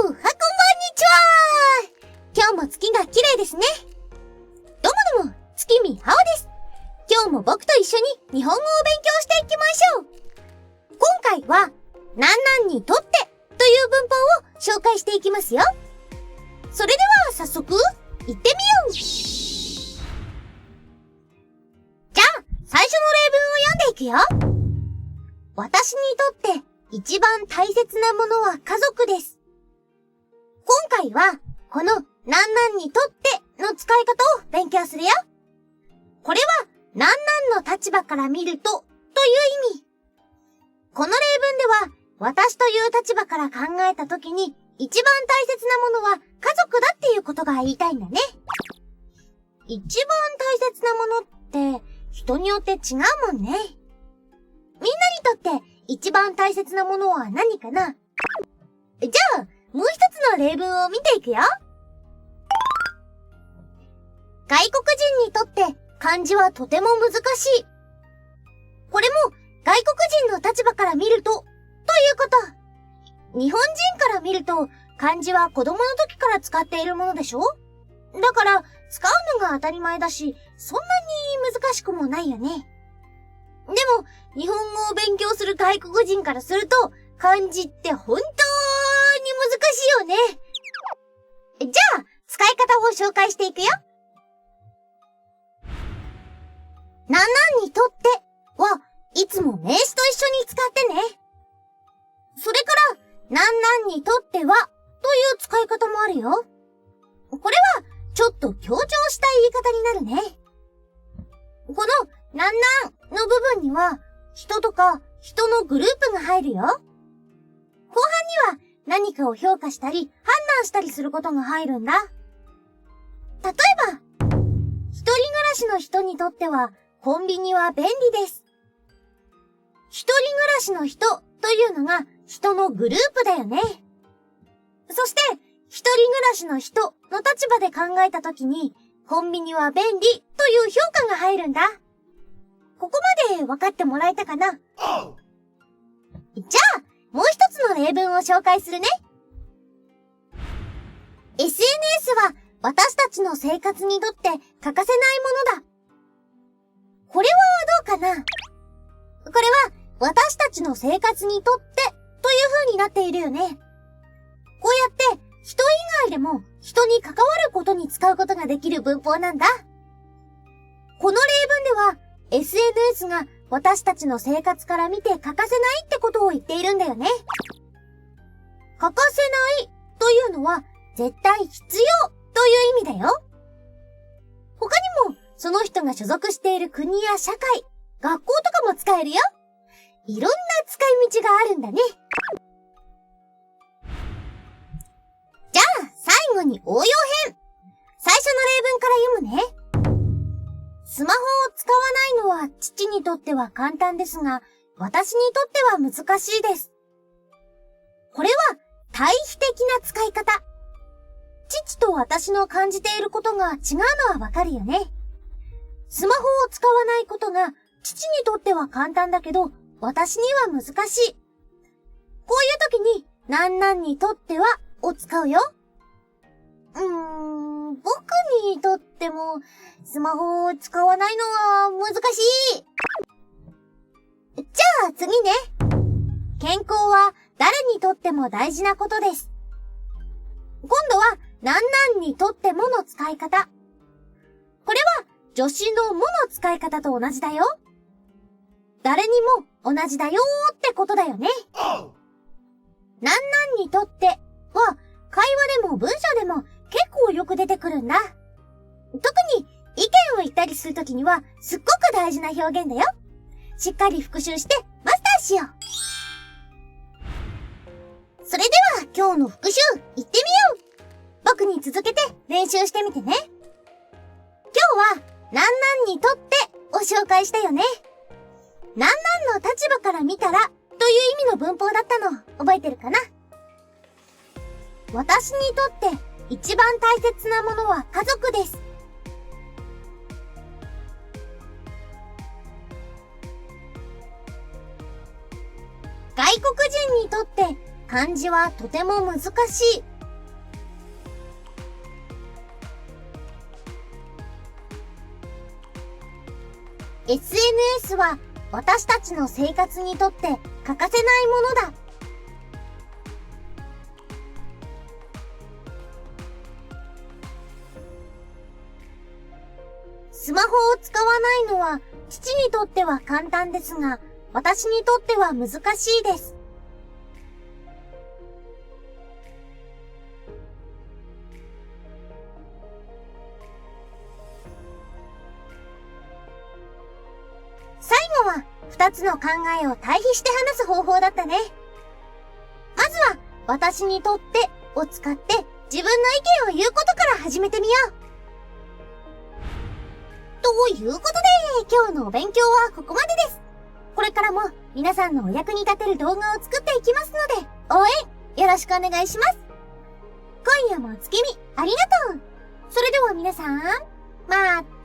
おはこんばんにちは。今日も月が綺麗ですね。どうもどうも、月見はおです。今日も僕と一緒に日本語を勉強していきましょう。今回は、なんなんにとってという文法を紹介していきますよ。それでは早速、行ってみよう。じゃあ、最初の例文を読んでいくよ。私にとって一番大切なものは家族です。今回は、このなんなんにとっての使い方を勉強するよ。これは、なんなんの立場から見ると、という意味。この例文では、私という立場から考えたときに、一番大切なものは家族だっていうことが言いたいんだね。一番大切なものって、人によって違うもんね。みんなにとって一番大切なものは何かな？じゃあ、もう一つの例文を見ていくよ。外国人にとって漢字はとても難しい。これも外国人の立場から見ると、ということ。日本人から見ると漢字は子供の時から使っているものでしょ？だから使うのが当たり前だし、そんなに難しくもないよね。でも、日本語を勉強する外国人からすると、漢字って本当に難しいよね。じゃあ、使い方を紹介していくよ。なんなんにとってはいつも名詞と一緒に使ってね。それから、なんなんにとってはという使い方もあるよ。これはちょっと強調した言い方になるね。このなんなんの部分には人とか人のグループが入るよ。後半には何かを評価したり判断したりすることが入るんだ。例えば、一人暮らしの人にとってはコンビニは便利です。一人暮らしの人というのが人のグループだよね。そして、一人暮らしの人の立場で考えたときに、コンビニは便利という評価が入るんだ。ここまで分かってもらえたかな？じゃあ、もう一つの例文を紹介するね。SNS は私たちの生活にとって欠かせないものだ。これはどうかな？これは私たちの生活にとってという風になっているよね。こうやって人以外でも人に関わることに使うことができる文法なんだ。この例文ではSNS が私たちの生活から見て欠かせないってことを言っているんだよね。欠かせないというのは絶対必要という意味だよ。他にもその人が所属している国や社会、学校とかも使えるよ。いろんな使い道があるんだね。じゃあ最後に応用編。最初の例文から読むね。スマホを使わないのは父にとっては簡単ですが、私にとっては難しいです。これは対比的な使い方。父と私の感じていることが違うのはわかるよね。スマホを使わないことが父にとっては簡単だけど、私には難しい。こういう時に、なんなんにとってはを使うよ。僕にとっても、スマホを使わないのは難しい。じゃあ次ね。健康は誰にとっても大事なことです。今度は、なんなんにとってもの使い方。これは、助詞のもの使い方と同じだよ。誰にも同じだよってことだよね。なんなんにとっては、会話でも文章でも結構よく出てくるんだ。特に意見を言ったりするときにはすっごく大事な表現だよ。しっかり復習してマスターしよう。それでは今日の復習いってみよう。僕に続けて練習してみてね。今日はなんなんにとってを紹介したよね。なんなんの立場から見たらという意味の文法だったの覚えてるかな？私にとって一番大切なものは家族です。外国人にとって漢字はとても難しい。SNS は私たちの生活にとって欠かせないものだ。スマホを使わないのは父にとっては簡単ですが、私にとっては難しいです。最後は2つの考えを対比して話す方法だったね。まずは私にとってを使って自分の意見を言うことから始めてみよう。ということで、今日のお勉強はここまでです。これからも皆さんのお役に立てる動画を作っていきますので、応援よろしくお願いします。今夜もお月見ありがとう。それでは皆さん、また。